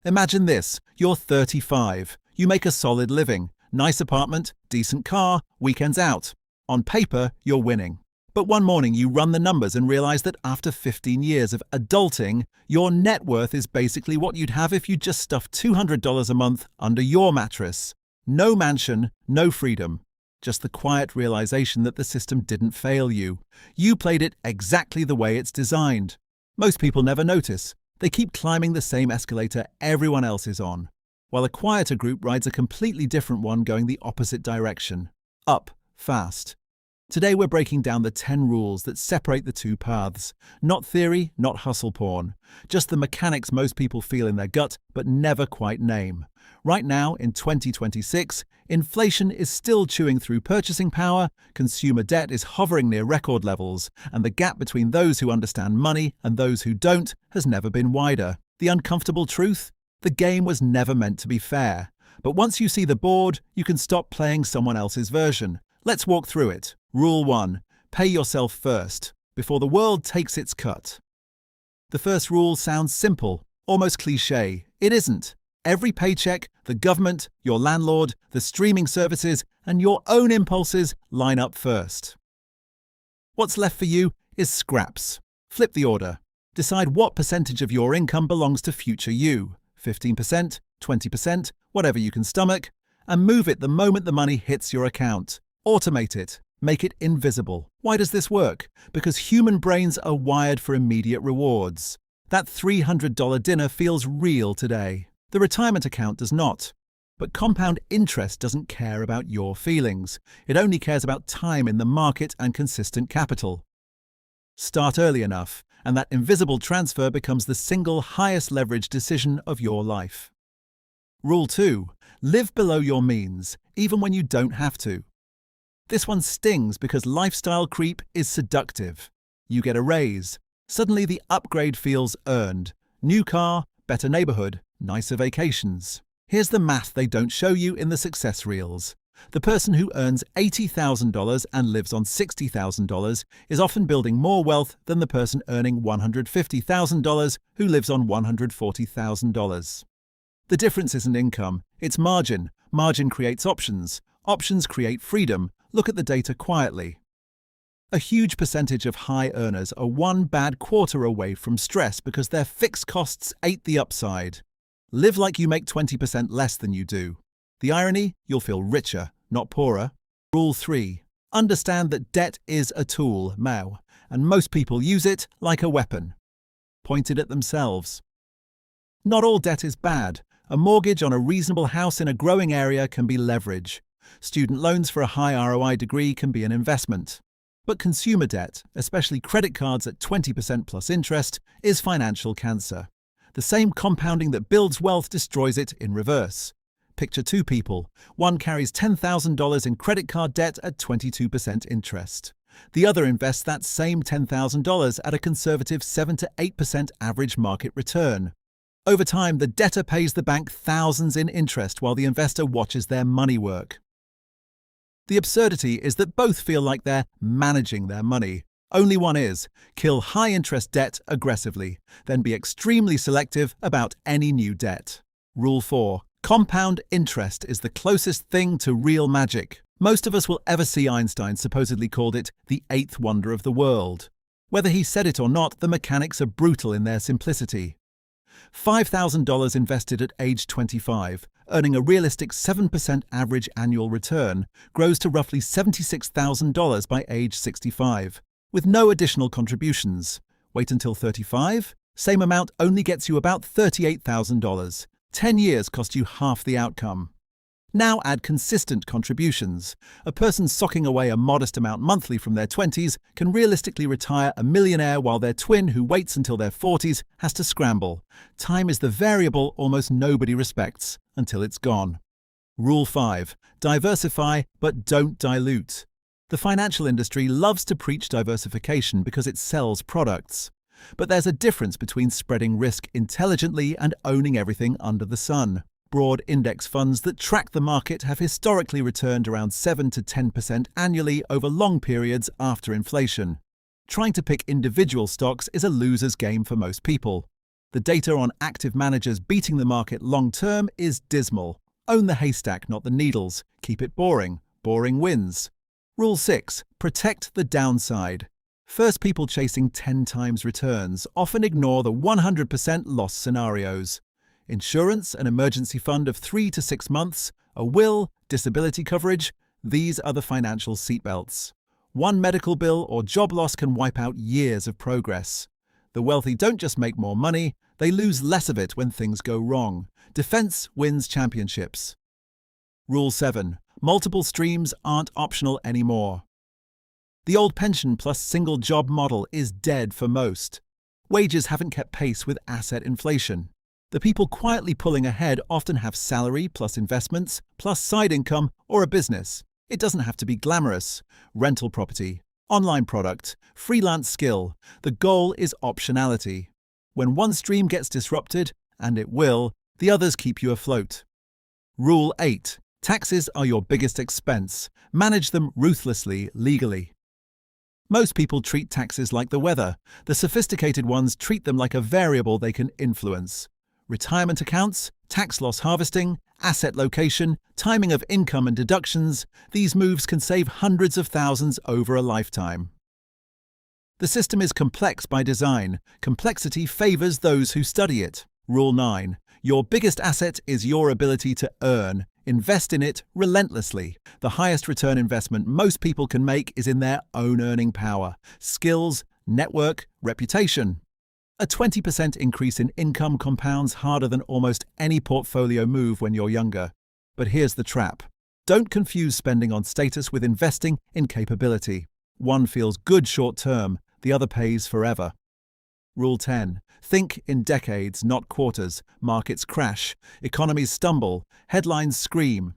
Imagine this, you're 35, you make a solid living, nice apartment, decent car, weekends out. On paper, you're winning. But one morning you run the numbers and realize that after 15 years of adulting, your net worth is basically what you'd have if you just stuffed $200 a month under your mattress. No mansion, no freedom. Just the quiet realization that the system didn't fail you. You played it exactly the way it's designed. Most people never notice. They keep climbing the same escalator everyone else is on, while a quieter group rides a completely different one going the opposite direction. Up, fast. Today we're breaking down the 10 rules that separate the two paths. Not theory, not hustle porn. Just the mechanics most people feel in their gut but never quite name. Right now, in 2026, inflation is still chewing through purchasing power, consumer debt is hovering near record levels, and the gap between those who understand money and those who don't has never been wider. The uncomfortable truth? The game was never meant to be fair. But once you see the board, you can stop playing someone else's version. Let's walk through it. Rule 1. Pay yourself first, before the world takes its cut. The first rule sounds simple, almost cliché. It isn't. Every paycheck, the government, your landlord, the streaming services, and your own impulses line up first. What's left for you is scraps. Flip the order. Decide what percentage of your income belongs to future you. 15%, 20%, whatever you can stomach, and move it the moment the money hits your account. Automate it. Make it invisible. Why does this work? Because human brains are wired for immediate rewards. That $300 dinner feels real today. The retirement account does not. But compound interest doesn't care about your feelings. It only cares about time in the market and consistent capital. Start early enough, and that invisible transfer becomes the single highest leverage decision of your life. Rule 2. Live below your means, even when you don't have to. This one stings because lifestyle creep is seductive. You get a raise. Suddenly the upgrade feels earned. New car, better neighborhood, nicer vacations. Here's the math they don't show you in the success reels. The person who earns $80,000 and lives on $60,000 is often building more wealth than the person earning $150,000 who lives on $140,000. The difference isn't income, it's margin. Margin creates options. Options create freedom. Look at the data quietly. A huge percentage of high earners are one bad quarter away from stress because their fixed costs ate the upside. Live like you make 20% less than you do. The irony? You'll feel richer, not poorer. Rule 3. Understand that debt is a tool, Mao, and most people use it like a weapon. Pointed at themselves. Not all debt is bad. A mortgage on a reasonable house in a growing area can be leverage. Student loans for a high ROI degree can be an investment. But consumer debt, especially credit cards at 20% plus interest, is financial cancer. The same compounding that builds wealth destroys it in reverse. Picture two people. One carries $10,000 in credit card debt at 22% interest. The other invests that same $10,000 at a conservative 7 to 8% average market return. Over time, the debtor pays the bank thousands in interest while the investor watches their money work. The absurdity is that both feel like they're managing their money. Only one is. Kill high-interest debt aggressively, then be extremely selective about any new debt. Rule 4. Compound interest is the closest thing to real magic. Most of us will ever see Einstein supposedly called it the eighth wonder of the world. Whether he said it or not, the mechanics are brutal in their simplicity. $5,000 invested at age 25, earning a realistic 7% average annual return, grows to roughly $76,000 by age 65, with no additional contributions. Wait until 35? Same amount only gets you about $38,000. 10 years cost you half the outcome. Now add consistent contributions. A person socking away a modest amount monthly from their 20s can realistically retire a millionaire while their twin who waits until their 40s has to scramble. Time is the variable almost nobody respects until it's gone. Rule 5. Diversify, but don't dilute. The financial industry loves to preach diversification because it sells products. But there's a difference between spreading risk intelligently and owning everything under the sun. Broad index funds that track the market have historically returned around 7 to 10% annually over long periods after inflation. Trying to pick individual stocks is a loser's game for most people. The data on active managers beating the market long-term is dismal. Own the haystack, not the needles. Keep it boring. Boring wins. Rule 6. Protect the downside. First, people chasing 10 times returns often ignore the 100% loss scenarios. Insurance, an emergency fund of 3 to 6 months, a will, disability coverage, these are the financial seatbelts. One medical bill or job loss can wipe out years of progress. The wealthy don't just make more money, they lose less of it when things go wrong. Defense wins championships. Rule 7. Multiple streams aren't optional anymore. The old pension plus single job model is dead for most. Wages haven't kept pace with asset inflation. The people quietly pulling ahead often have salary plus investments plus side income or a business. It doesn't have to be glamorous. Rental property, online product, freelance skill. The goal is optionality. When one stream gets disrupted, and it will, the others keep you afloat. Rule 8. Taxes are your biggest expense. Manage them ruthlessly, legally. Most people treat taxes like the weather. The sophisticated ones treat them like a variable they can influence. Retirement accounts, tax loss harvesting, asset location, timing of income and deductions, these moves can save hundreds of thousands over a lifetime. The system is complex by design. Complexity favors those who study it. Rule 9. Your biggest asset is your ability to earn. Invest in it relentlessly. The highest return investment most people can make is in their own earning power, skills, network, reputation. A 20% increase in income compounds harder than almost any portfolio move when you're younger. But here's the trap. Don't confuse spending on status with investing in capability. One feels good short-term, the other pays forever. Rule 10. Think in decades, not quarters. Markets crash, economies stumble, headlines scream.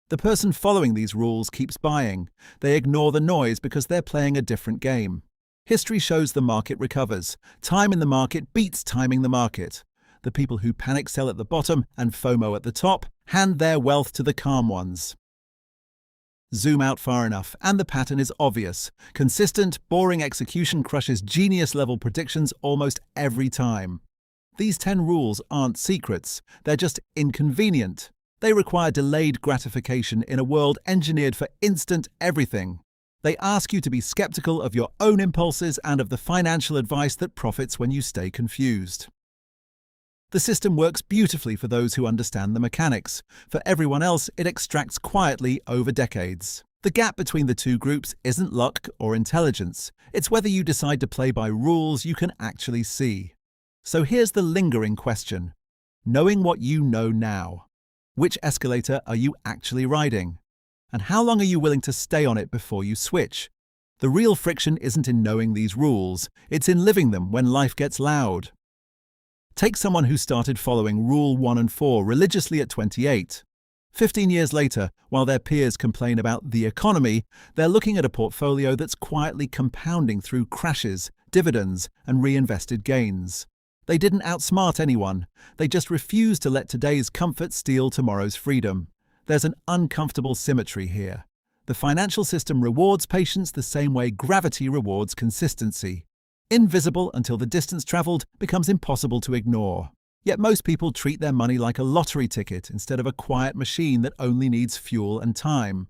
The person following these rules keeps buying. They ignore the noise because they're playing a different game. History shows the market recovers. Time in the market beats timing the market. The people who panic sell at the bottom and FOMO at the top hand their wealth to the calm ones. Zoom out far enough, and the pattern is obvious. Consistent, boring execution crushes genius-level predictions almost every time. These 10 rules aren't secrets, they're just inconvenient. They require delayed gratification in a world engineered for instant everything. They ask you to be skeptical of your own impulses and of the financial advice that profits when you stay confused. The system works beautifully for those who understand the mechanics. For everyone else, it extracts quietly over decades. The gap between the two groups isn't luck or intelligence. It's whether you decide to play by rules you can actually see. So here's the lingering question. Knowing what you know now, which escalator are you actually riding? And how long are you willing to stay on it before you switch? The real friction isn't in knowing these rules, it's in living them when life gets loud. Take someone who started following Rule 1 and 4 religiously at 28. 15 years later, while their peers complain about the economy, they're looking at a portfolio that's quietly compounding through crashes, dividends, and reinvested gains. They didn't outsmart anyone, they just refused to let today's comfort steal tomorrow's freedom. There's an uncomfortable symmetry here. The financial system rewards patience the same way gravity rewards consistency. Invisible until the distance traveled becomes impossible to ignore. Yet most people treat their money like a lottery ticket instead of a quiet machine that only needs fuel and time.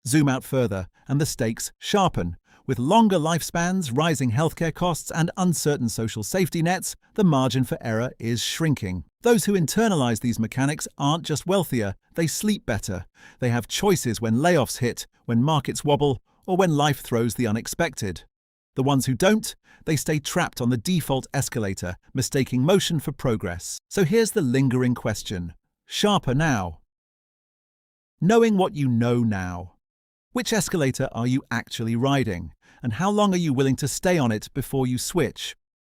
Zoom out further, and the stakes sharpen. With longer lifespans, rising healthcare costs, and uncertain social safety nets, the margin for error is shrinking. Those who internalize these mechanics aren't just wealthier, they sleep better. They have choices when layoffs hit, when markets wobble, or when life throws the unexpected. The ones who don't, they stay trapped on the default escalator, mistaking motion for progress. So here's the lingering question. Sharper now. Knowing what you know now. Which escalator are you actually riding? And how long are you willing to stay on it before you switch?